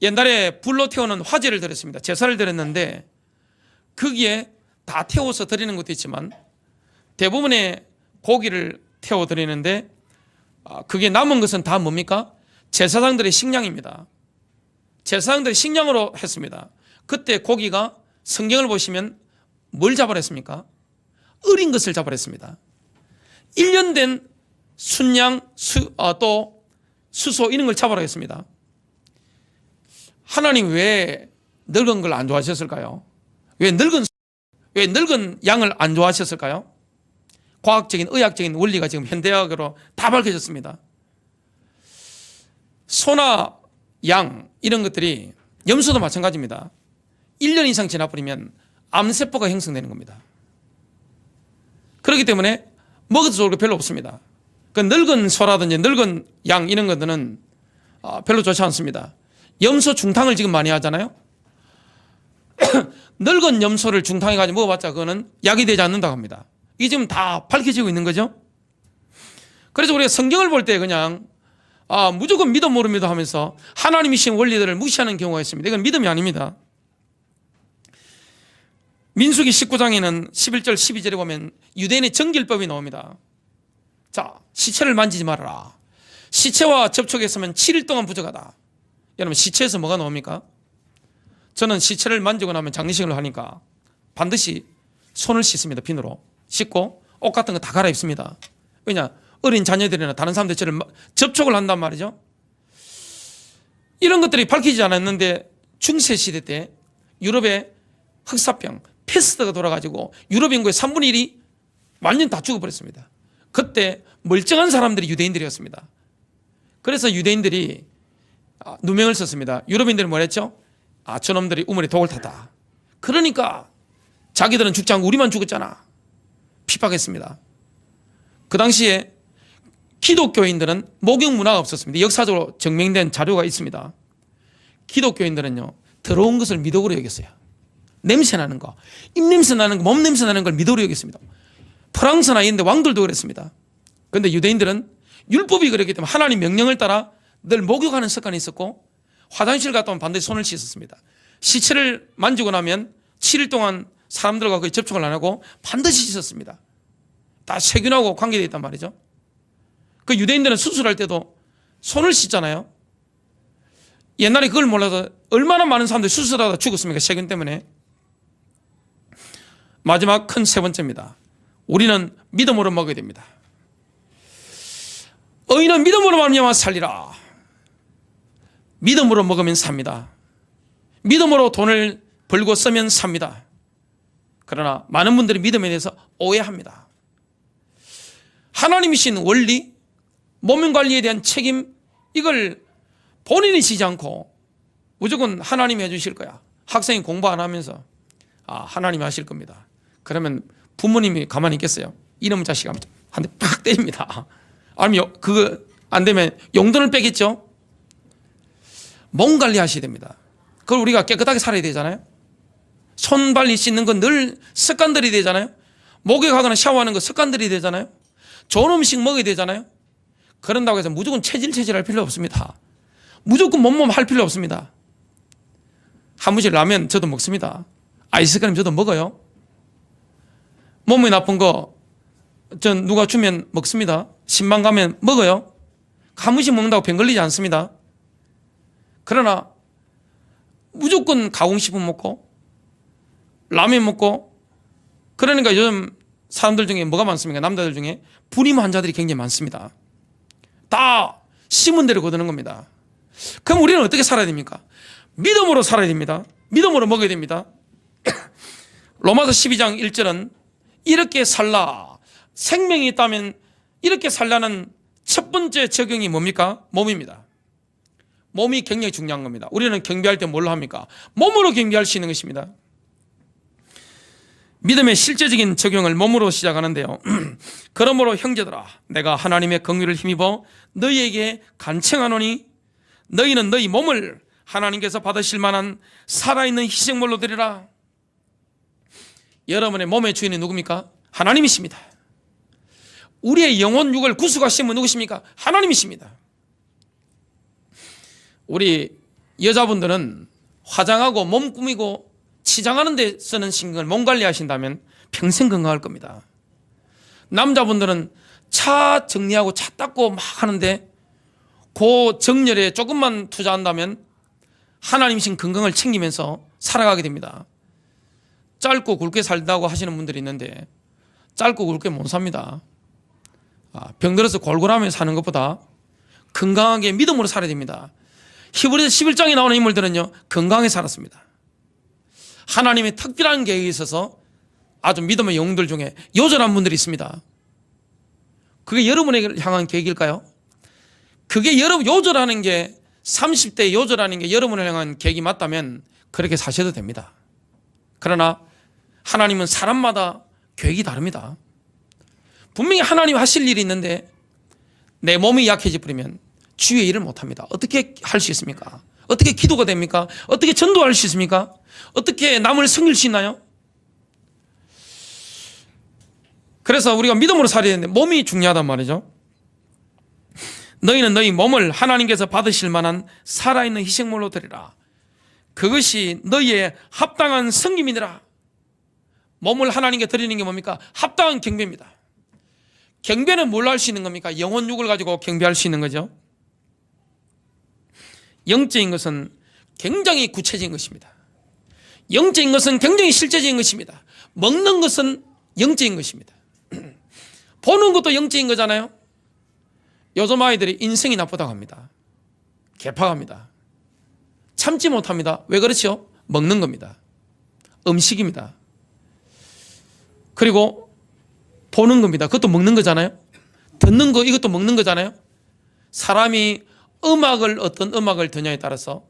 옛날에 불로 태우는 화제를 드렸습니다. 제사를 드렸는데 거기에 다 태워서 드리는 것도 있지만 대부분의 고기를 태워 드리는데 그게 남은 것은 다 뭡니까? 제사장들의 식량입니다. 제사장들이 식량으로 했습니다. 그때 고기가 성경을 보시면 뭘 잡으라 했습니까? 어린 것을 잡으라 했습니다. 1년 된 순양, 또 수소 이런 걸 잡으라 했습니다. 하나님 왜 늙은 걸 안 좋아하셨을까요? 왜 늙은 양을 안 좋아하셨을까요? 과학적인 의학적인 원리가 지금 현대학으로 다 밝혀졌습니다. 소나 양 이런 것들이, 염소도 마찬가지입니다. 1년 이상 지나버리면 암세포가 형성되는 겁니다. 그렇기 때문에 먹어도 좋을 거 별로 없습니다. 그 늙은 소라든지 늙은 양 이런 것들은 별로 좋지 않습니다. 염소 중탕을 지금 많이 하잖아요. 늙은 염소를 중탕해가지고 먹어봤자 그거는 약이 되지 않는다고 합니다. 이게 지금 다 밝혀지고 있는 거죠. 그래서 우리가 성경을 볼 때 그냥 무조건 믿어 모릅니다 하면서 하나님이신 원리들을 무시하는 경우가 있습니다. 이건 믿음이 아닙니다. 민수기 19장에는 11절 12절에 보면 유대인의 정길법이 나옵니다. 자, 시체를 만지지 말아라. 시체와 접촉했으면 7일 동안 부정하다. 여러분, 시체에서 뭐가 나옵니까? 저는 시체를 만지고 나면 장례식을 하니까 반드시 손을 씻습니다. 비누로 씻고 옷 같은 거 다 갈아입습니다. 왜냐? 어린 자녀들이나 다른 사람들 저를 접촉을 한단 말이죠. 이런 것들이 밝히지 않았는데 중세시대 때 유럽에 흑사병, 패스트가 돌아가지고 유럽 인구의 3분의 1이 완전 다 죽어버렸습니다. 그때 멀쩡한 사람들이 유대인들이었습니다. 그래서 유대인들이 누명을 썼습니다. 유럽인들은 뭐랬죠? 저놈들이 우물에 독을 탔다. 그러니까 자기들은 죽지 않고 우리만 죽었잖아. 핍박했습니다. 그 당시에 기독교인들은 목욕 문화가 없었습니다. 역사적으로 증명된 자료가 있습니다. 기독교인들은요, 더러운 것을 미덕으로 여겼어요. 냄새 나는 거, 입냄새 나는 거, 몸냄새 나는 걸 미덕으로 여겼습니다. 프랑스나 이런 데 왕들도 그랬습니다. 그런데 유대인들은 율법이 그랬기 때문에 하나님 명령을 따라 늘 목욕하는 습관이 있었고, 화장실 갔다 오면 반드시 손을 씻었습니다. 시체를 만지고 나면 7일 동안 사람들과 거의 접촉을 안 하고 반드시 씻었습니다. 다 세균하고 관계되어 있단 말이죠. 그 유대인들은 수술할 때도 손을 씻잖아요. 옛날에 그걸 몰라서 얼마나 많은 사람들이 수술하다 죽었습니까? 세균 때문에. 마지막 큰 세 번째입니다. 우리는 믿음으로 먹어야 됩니다. 의인은 믿음으로 말미암아 살리라. 믿음으로 먹으면 삽니다. 믿음으로 돈을 벌고 쓰면 삽니다. 그러나 많은 분들이 믿음에 대해서 오해합니다. 하나님이신 원리, 몸 관리에 대한 책임, 이걸 본인이 지지 않고 무조건 하나님이 해주실 거야. 학생이 공부 안 하면서 하나님이 하실 겁니다. 그러면 부모님이 가만히 있겠어요? 이놈의 자식 한 대 팍 때립니다. 아니면 그거 안 되면 용돈을 빼겠죠? 몸 관리하셔야 됩니다. 그걸 우리가 깨끗하게 살아야 되잖아요. 손 발리 씻는 건 늘 습관들이 되잖아요. 목욕하거나 샤워하는 거 습관들이 되잖아요. 좋은 음식 먹어야 되잖아요. 그런다고 해서 무조건 체질할 필요 없습니다. 무조건 몸 할 필요 없습니다. 한 번씩 라면 저도 먹습니다. 아이스크림 저도 먹어요. 몸에 나쁜 거 전 누가 주면 먹습니다. 신방 가면 먹어요. 한 번씩 먹는다고 병 걸리지 않습니다. 그러나 무조건 가공식품 먹고 라면 먹고, 그러니까 요즘 사람들 중에 뭐가 많습니까? 남자들 중에 불임 환자들이 굉장히 많습니다. 다 심은 대로 거두는 겁니다. 그럼 우리는 어떻게 살아야 됩니까? 믿음으로 살아야 됩니다. 믿음으로 먹어야 됩니다. 로마서 12장 1절은 이렇게 살라, 생명이 있다면 이렇게 살라는 첫 번째 적용이 뭡니까? 몸입니다. 몸이 굉장히 중요한 겁니다. 우리는 경배할 때 뭘로 합니까? 몸으로 경배할 수 있는 것입니다. 믿음의 실제적인 적용을 몸으로 시작하는데요. 그러므로 형제들아, 내가 하나님의 긍휼을 힘입어 너희에게 간청하노니 너희는 너희 몸을 하나님께서 받으실 만한 살아있는 희생물로 드리라. 여러분의 몸의 주인이 누굽니까? 하나님이십니다. 우리의 영혼 육을 구속하신 분 누구십니까? 하나님이십니다. 우리 여자분들은 화장하고 몸 꾸미고 치장하는 데 쓰는 신경을 몸 관리하신다면 평생 건강할 겁니다. 남자분들은 차 정리하고 차 닦고 막 하는데 그 정열에 조금만 투자한다면 하나님이신 건강을 챙기면서 살아가게 됩니다. 짧고 굵게 살다고 하시는 분들이 있는데 짧고 굵게 못 삽니다. 병들어서 골골하며 사는 것보다 건강하게 믿음으로 살아야 됩니다. 히브리서 11장에 나오는 인물들은요, 건강하게 살았습니다. 하나님의 특별한 계획이 있어서 아주 믿음의 영웅들 중에 요절한 분들이 있습니다. 그게 여러분에게 향한 계획일까요? 그게 여러분 요절하는 게 30대 요절하는 게 여러분을 향한 계획이 맞다면 그렇게 사셔도 됩니다. 그러나 하나님은 사람마다 계획이 다릅니다. 분명히 하나님 하실 일이 있는데 내 몸이 약해져 버리면 주의 일을 못합니다. 어떻게 할 수 있습니까? 어떻게 기도가 됩니까? 어떻게 전도할 수 있습니까? 어떻게 남을 섬길 수 있나요? 그래서 우리가 믿음으로 살아야 되는데 몸이 중요하단 말이죠. 너희는 너희 몸을 하나님께서 받으실 만한 살아있는 희생물로 드리라. 그것이 너희의 합당한 섬김이니라. 몸을 하나님께 드리는 게 뭡니까? 합당한 경배입니다. 경배는 뭘로 할 수 있는 겁니까? 영혼 육을 가지고 경배할 수 있는 거죠. 영적인 것은 굉장히 구체적인 것입니다. 영적인 것은 굉장히 실제적인 것입니다. 먹는 것은 영적인 것입니다. 보는 것도 영적인 거잖아요. 요즘 아이들이 인생이 나쁘다고 합니다. 개파갑니다. 참지 못합니다. 왜 그렇죠? 먹는 겁니다. 음식입니다. 그리고 보는 겁니다. 그것도 먹는 거잖아요. 듣는 거, 이것도 먹는 거잖아요. 사람이 어떤 음악을 듣냐에 따라서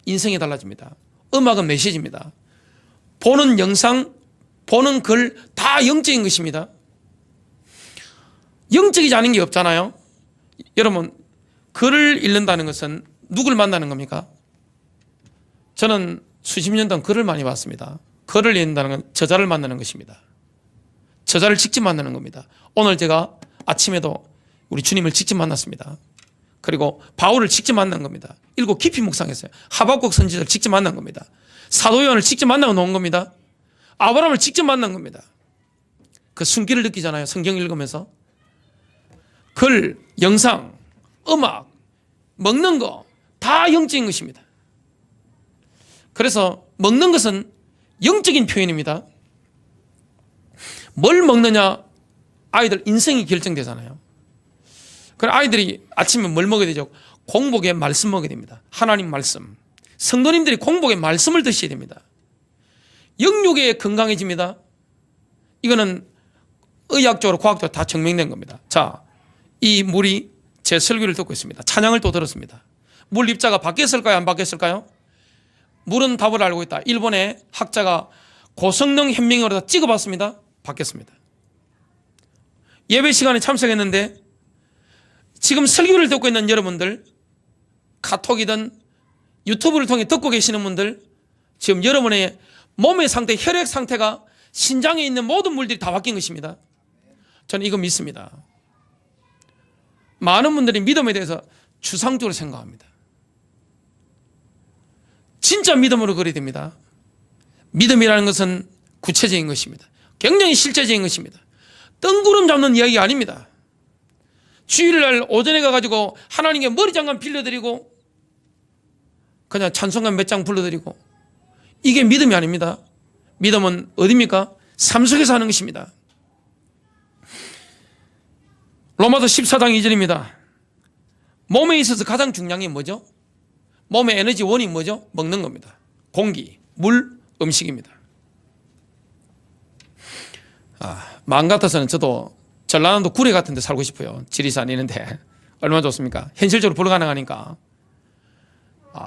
인생이 달라집니다. 음악은 메시지입니다. 보는 영상, 보는 글 다 영적인 것입니다. 영적이지 않은 게 없잖아요. 여러분, 글을 읽는다는 것은 누굴 만나는 겁니까? 저는 수십 년 동안 글을 많이 봤습니다. 글을 읽는다는 건 저자를 만나는 것입니다. 저자를 직접 만나는 겁니다. 오늘 제가 아침에도 우리 주님을 직접 만났습니다. 그리고 바울을 직접 만난 겁니다. 읽고 깊이 묵상했어요. 하박국 선지자를 직접 만난 겁니다. 사도 요한을 직접 만나고 놓은 겁니다. 아브라함을 직접 만난 겁니다. 그 순기를 느끼잖아요. 성경 읽으면서. 글, 영상, 음악, 먹는 거 다 영적인 것입니다. 그래서 먹는 것은 영적인 표현입니다. 뭘 먹느냐, 아이들 인생이 결정되잖아요. 그럼 아이들이 아침에 뭘 먹어야 되죠? 공복에 말씀 먹어야 됩니다. 하나님 말씀. 성도님들이 공복에 말씀을 드셔야 됩니다. 영육에 건강해집니다. 이거는 의학적으로 과학적으로 다 증명된 겁니다. 자, 이 물이 제 설교를 듣고 있습니다. 찬양을 또 들었습니다. 물 입자가 바뀌었을까요? 안 바뀌었을까요? 물은 답을 알고 있다. 일본의 학자가 고성능 현명으로 다 찍어봤습니다. 바뀌었습니다. 예배 시간에 참석했는데 지금 설교를 듣고 있는 여러분들, 카톡이든 유튜브를 통해 듣고 계시는 분들, 지금 여러분의 몸의 상태, 혈액 상태가 신장에 있는 모든 물들이 다 바뀐 것입니다. 저는 이거 믿습니다. 많은 분들이 믿음에 대해서 추상적으로 생각합니다. 진짜 믿음으로 그려야 됩니다. 믿음이라는 것은 구체적인 것입니다. 굉장히 실제적인 것입니다. 뜬구름 잡는 이야기가 아닙니다. 주일날 오전에 가가지고 하나님께 머리장갑 빌려드리고 그냥 찬송가 몇 장 불러드리고 이게 믿음이 아닙니다. 믿음은 어디입니까? 삶 속에서 하는 것입니다. 로마서 14장 2절입니다. 몸에 있어서 가장 중요한 게 뭐죠? 몸의 에너지 원이 뭐죠? 먹는 겁니다. 공기, 물, 음식입니다. 마음 같아서는 저도 전라남도 구례 같은 데 살고 싶어요. 지리산 있는데 얼마나 좋습니까? 현실적으로 불가능하니까.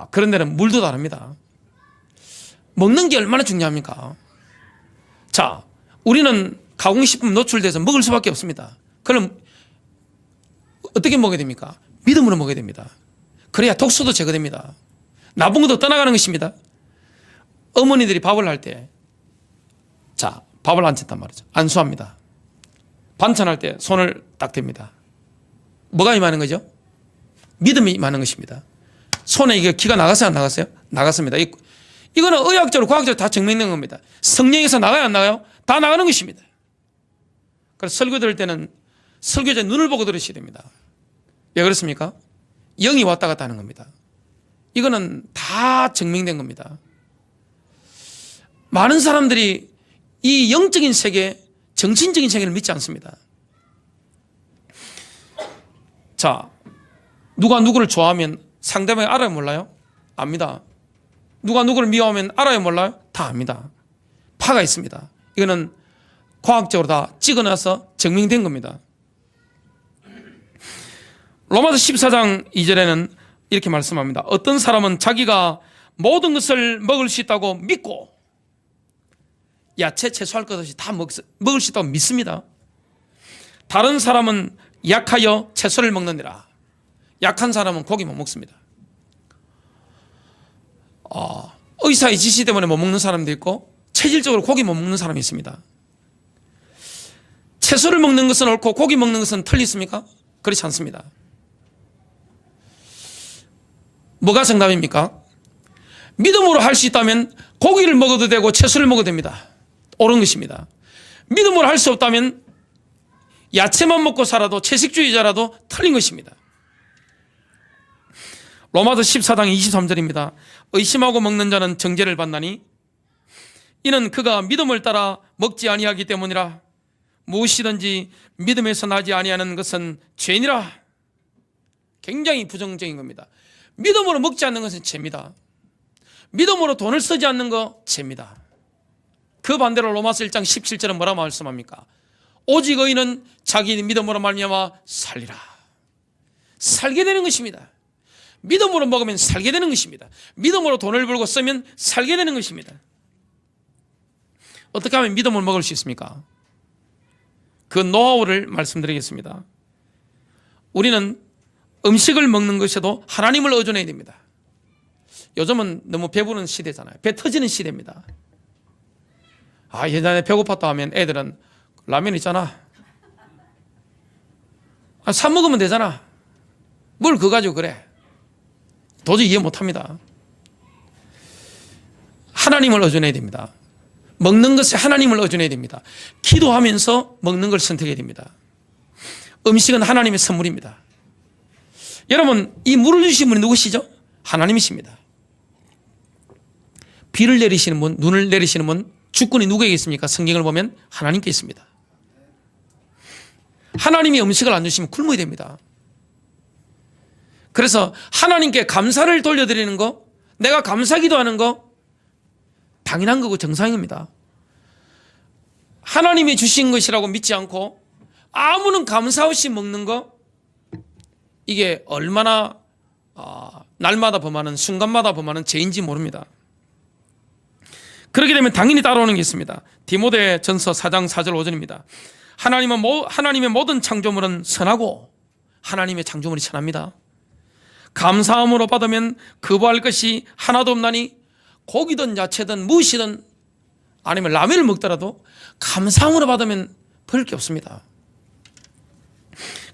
그런 데는 물도 다릅니다. 먹는 게 얼마나 중요합니까? 자, 우리는 가공식품 노출돼서 먹을 수밖에 없습니다. 그럼 어떻게 먹어야 됩니까? 믿음으로 먹어야 됩니다. 그래야 독소도 제거됩니다. 나쁜 것도 떠나가는 것입니다. 어머니들이 밥을 할 때, 자, 밥을 안 쳤단 말이죠. 안수합니다. 반찬할 때 손을 딱 댑니다. 뭐가 임하는 거죠? 믿음이 임하는 것입니다. 손에 이게 기가 나갔어요? 안 나갔어요? 나갔습니다. 이거는 의학적으로, 과학적으로 다 증명된 겁니다. 성령에서 나가요? 안 나가요? 다 나가는 것입니다. 그래서 설교 들을 때는 설교자 눈을 보고 들으셔야 됩니다. 왜 그렇습니까? 영이 왔다 갔다 하는 겁니다. 이거는 다 증명된 겁니다. 많은 사람들이 이 영적인 세계, 정신적인 세계를 믿지 않습니다. 자, 누가 누구를 좋아하면 상대방이 알아요, 몰라요? 압니다. 누가 누구를 미워하면 알아요, 몰라요? 다 압니다. 파가 있습니다. 이거는 과학적으로 다 찍어놔서 증명된 겁니다. 로마서 14장 2절에는 이렇게 말씀합니다. 어떤 사람은 자기가 모든 것을 먹을 수 있다고 믿고 야채, 채소할 것 없이 다 먹을 수 있다고 믿습니다. 다른 사람은 약하여 채소를 먹느니라. 약한 사람은 고기 못 먹습니다. 의사의 지시 때문에 못 먹는 사람도 있고 체질적으로 고기 못 먹는 사람이 있습니다. 채소를 먹는 것은 옳고 고기 먹는 것은 틀리십니까? 그렇지 않습니다. 뭐가 정답입니까? 믿음으로 할 수 있다면 고기를 먹어도 되고 채소를 먹어도 됩니다. 옳은 것입니다. 믿음으로 할 수 없다면 야채만 먹고 살아도 채식주의자라도 틀린 것입니다. 로마서 14장 23절입니다. 의심하고 먹는 자는 정죄를 받나니 이는 그가 믿음을 따라 먹지 아니하기 때문이라. 무엇이든지 믿음에서 나지 아니하는 것은 죄니라. 굉장히 부정적인 겁니다. 믿음으로 먹지 않는 것은 죄입니다. 믿음으로 돈을 쓰지 않는 거 죄입니다. 그 반대로 로마서 1장 17절은 뭐라 말씀합니까? 오직 의인은 자기 믿음으로 말미암아 살리라. 살게 되는 것입니다. 믿음으로 먹으면 살게 되는 것입니다. 믿음으로 돈을 벌고 쓰면 살게 되는 것입니다. 어떻게 하면 믿음을 먹을 수 있습니까? 그 노하우를 말씀드리겠습니다. 우리는 음식을 먹는 것에도 하나님을 의존해야 됩니다. 요즘은 너무 배부른 시대잖아요. 배 터지는 시대입니다. 예전에 배고팠다 하면 애들은 라면 있잖아. 사 먹으면 되잖아. 뭘 그거 가지고 그래. 도저히 이해 못합니다. 하나님을 의존해야 됩니다. 먹는 것에 하나님을 의존해야 됩니다. 기도하면서 먹는 걸 선택해야 됩니다. 음식은 하나님의 선물입니다. 여러분, 이 물을 주신 분이 누구시죠? 하나님이십니다. 비를 내리시는 분, 눈을 내리시는 분, 주권이 누구에게 있습니까? 성경을 보면 하나님께 있습니다. 하나님이 음식을 안 주시면 굶어야 됩니다. 그래서 하나님께 감사를 돌려드리는 거, 내가 감사기도하는 거 당연한 거고 정상입니다. 하나님이 주신 것이라고 믿지 않고 아무런 감사 없이 먹는 거, 이게 얼마나 날마다 범하는, 순간마다 범하는 죄인지 모릅니다. 그렇게 되면 당연히 따라오는 게 있습니다. 디모데전서 4장 4절 5절입니다. 하나님의 모든 창조물은 선하고 하나님의 창조물이 선합니다. 감사함으로 받으면 거부할 것이 하나도 없나니 고기든 야채든 무엇이든 아니면 라면을 먹더라도 감사함으로 받으면 버릴 게 없습니다.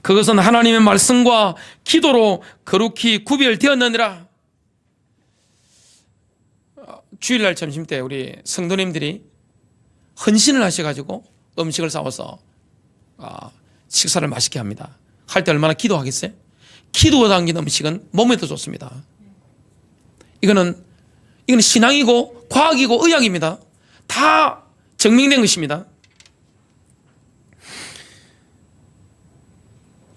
그것은 하나님의 말씀과 기도로 거룩히 구별되었느니라. 주일날 점심 때 우리 성도님들이 헌신을 하셔가지고 음식을 싸워서 식사를 맛있게 합니다. 할 때 얼마나 기도하겠어요? 기도가 담긴 음식은 몸에도 좋습니다. 이거는 신앙이고 과학이고 의학입니다. 다 증명된 것입니다.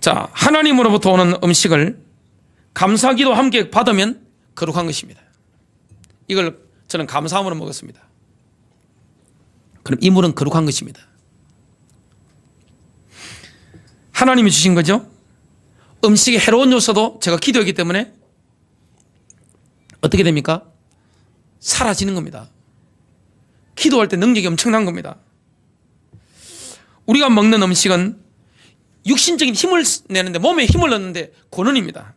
자, 하나님으로부터 오는 음식을 감사기도 함께 받으면 거룩한 것입니다. 이걸 저는 감사함으로 먹었습니다. 그럼 이 물은 거룩한 것입니다. 하나님이 주신 거죠. 음식의 해로운 요소도 제가 기도했기 때문에 어떻게 됩니까? 사라지는 겁니다. 기도할 때 능력이 엄청난 겁니다. 우리가 먹는 음식은 육신적인 힘을 내는데, 몸에 힘을 넣는데 권원입니다.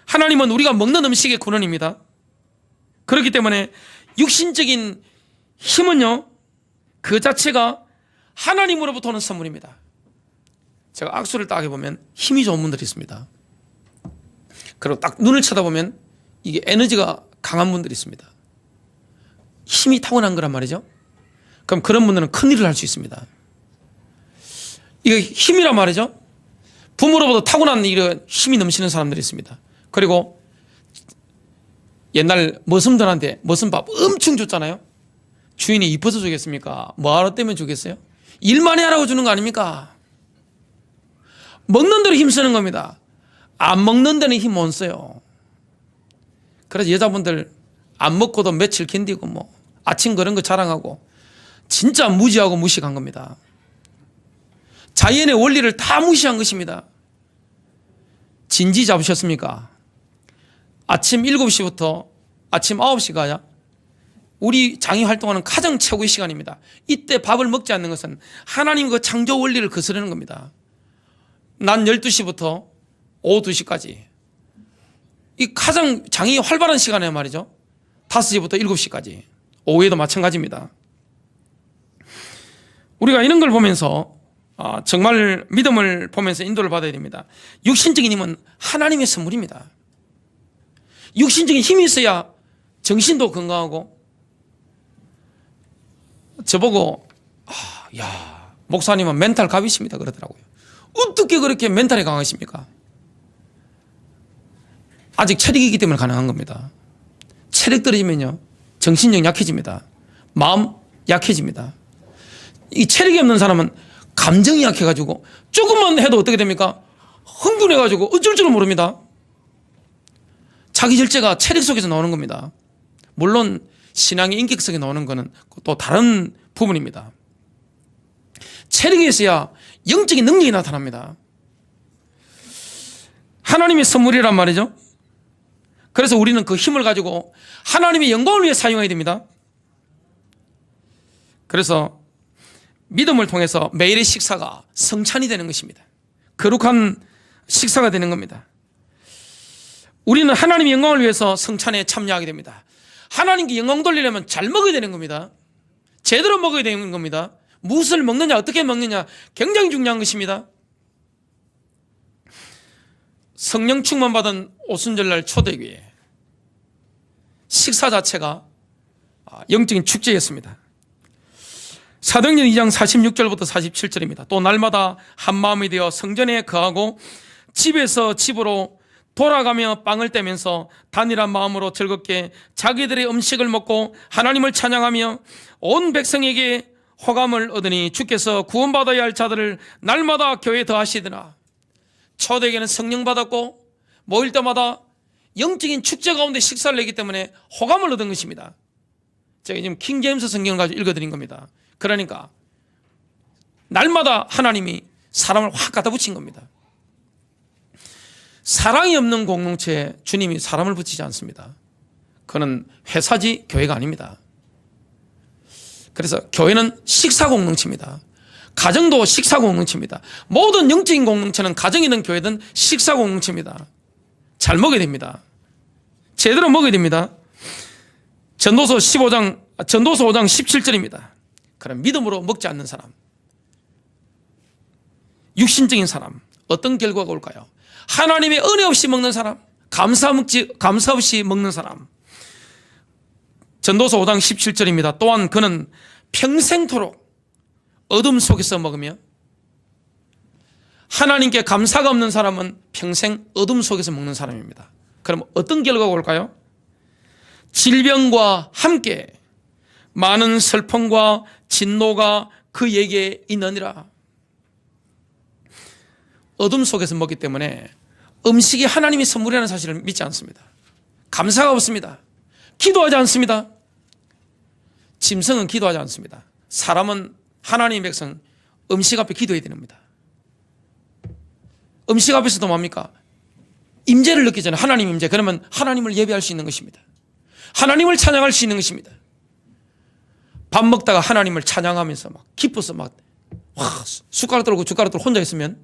하나님은 우리가 먹는 음식의 권원입니다. 그렇기 때문에 육신적인 힘은요, 그 자체가 하나님으로부터 오는 선물입니다. 제가 악수를 딱 해보면 힘이 좋은 분들이 있습니다. 그리고 딱 눈을 쳐다보면 이게 에너지가 강한 분들이 있습니다. 힘이 타고난 거란 말이죠. 그럼 그런 분들은 큰 일을 할 수 있습니다. 이거 힘이란 말이죠. 부모로부터 타고난 이런 힘이 넘치는 사람들이 있습니다. 그리고 옛날 머슴들한테 머슴밥 엄청 줬잖아요. 주인이 이뻐서 주겠습니까? 뭐하러 때문에 주겠어요? 일만이 하라고 주는 거 아닙니까? 먹는 대로 힘쓰는 겁니다. 안 먹는 데는 힘 못 써요. 그래서 여자분들 안 먹고도 며칠 견디고 뭐 아침 그런 거 자랑하고 진짜 무지하고 무식한 겁니다. 자연의 원리를 다 무시한 것입니다. 진지 잡으셨습니까? 아침 7시부터 아침 9시가 우리 장이 활동하는 가장 최고의 시간입니다. 이때 밥을 먹지 않는 것은 하나님 그 창조 원리를 거스르는 겁니다. 낮 12시부터 오후 2시까지 이 가장 장이 활발한 시간에 말이죠. 5시부터 7시까지 오후에도 마찬가지입니다. 우리가 이런 걸 보면서 정말 믿음을 보면서 인도를 받아야 됩니다. 육신적인 힘은 하나님의 선물입니다. 육신적인 힘이 있어야 정신도 건강하고 저보고 야 목사님은 멘탈 갑이십니다 그러더라고요. 어떻게 그렇게 멘탈이 강하십니까? 아직 체력이기 때문에 가능한 겁니다. 체력 떨어지면요 정신력 약해집니다. 마음 약해집니다. 이 체력이 없는 사람은 감정이 약해가지고 조금만 해도 어떻게 됩니까? 흥분해가지고 어쩔 줄을 모릅니다. 자기 절제가 체력 속에서 나오는 겁니다. 물론 신앙의 인격 속에 나오는 것은 또 다른 부분입니다. 체력이 있어야 영적인 능력이 나타납니다. 하나님의 선물이란 말이죠. 그래서 우리는 그 힘을 가지고 하나님의 영광을 위해 사용해야 됩니다. 그래서 믿음을 통해서 매일의 식사가 성찬이 되는 것입니다. 거룩한 식사가 되는 겁니다. 우리는 하나님의 영광을 위해서 성찬에 참여하게 됩니다. 하나님께 영광 돌리려면 잘 먹어야 되는 겁니다. 제대로 먹어야 되는 겁니다. 무엇을 먹느냐 어떻게 먹느냐 굉장히 중요한 것입니다. 성령 충만받은 오순절날 초대교회 식사 자체가 영적인 축제였습니다. 사도행전 2장 46절부터 47절입니다. 또 날마다 한마음이 되어 성전에 거하고 집에서 집으로 돌아가며 빵을 떼면서 단일한 마음으로 즐겁게 자기들의 음식을 먹고 하나님을 찬양하며 온 백성에게 호감을 얻으니 주께서 구원받아야 할 자들을 날마다 교회에 더하시더라. 초대교회는 성령 받았고 모일 때마다 영적인 축제 가운데 식사를 내기 때문에 호감을 얻은 것입니다. 제가 지금 킹제임스 성경을 가지고 읽어드린 겁니다. 그러니까 날마다 하나님이 사람을 확 갖다 붙인 겁니다. 사랑이 없는 공동체에 주님이 사람을 붙이지 않습니다. 그는 회사지 교회가 아닙니다. 그래서 교회는 식사 공동체입니다. 가정도 식사 공동체입니다. 모든 영적인 공동체는 가정이든 교회든 식사 공동체입니다. 잘 먹어야 됩니다. 제대로 먹어야 됩니다. 전도서 5장 17절입니다. 그럼 믿음으로 먹지 않는 사람, 육신적인 사람 어떤 결과가 올까요? 하나님의 은혜 없이 먹는 사람, 감사 없이 먹는 사람. 전도서 5장 17절입니다. 또한 그는 평생토록 어둠 속에서 먹으며, 하나님께 감사가 없는 사람은 평생 어둠 속에서 먹는 사람입니다. 그럼 어떤 결과가 올까요? 질병과 함께 많은 슬픔과 진노가 그에게 있느니라. 어둠 속에서 먹기 때문에 음식이 하나님의 선물이라는 사실을 믿지 않습니다. 감사가 없습니다. 기도하지 않습니다. 짐승은 기도하지 않습니다. 사람은 하나님의 백성 음식 앞에 기도해야 됩니다. 음식 앞에서도 뭡니까? 임재를 느끼잖아요. 하나님 임재. 그러면 하나님을 예배할 수 있는 것입니다. 하나님을 찬양할 수 있는 것입니다. 밥 먹다가 하나님을 찬양하면서 막 기뻐서 막 숟가락 들고 숟가락 들고 혼자 있으면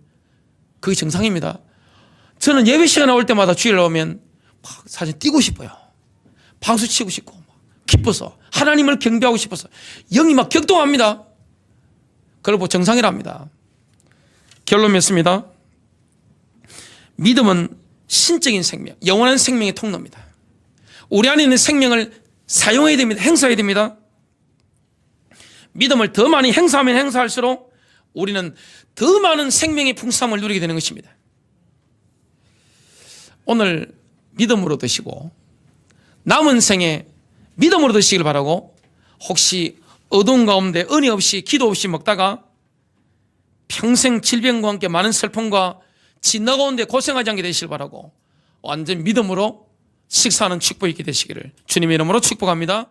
그게 정상입니다. 저는 예배 시간 나올 때마다 주일에 오면 막 사실 뛰고 싶어요. 박수 치고 싶고 막 기뻐서 하나님을 경배하고 싶어서 영이 막 격동합니다. 그걸 보고 정상이랍니다. 결론 맺습니다. 믿음은 신적인 생명, 영원한 생명의 통로입니다. 우리 안에 있는 생명을 사용해야 됩니다. 행사해야 됩니다. 믿음을 더 많이 행사하면 행사할수록 우리는 더 많은 생명의 풍성함을 누리게 되는 것입니다. 오늘 믿음으로 드시고 남은 생에 믿음으로 드시길 바라고, 혹시 어두운 가운데 은혜 없이 기도 없이 먹다가 평생 질병과 함께 많은 슬픔과 지나가는데 고생하지 않게 되시길 바라고 완전 믿음으로 식사하는 축복이 있게 되시기를 주님의 이름으로 축복합니다.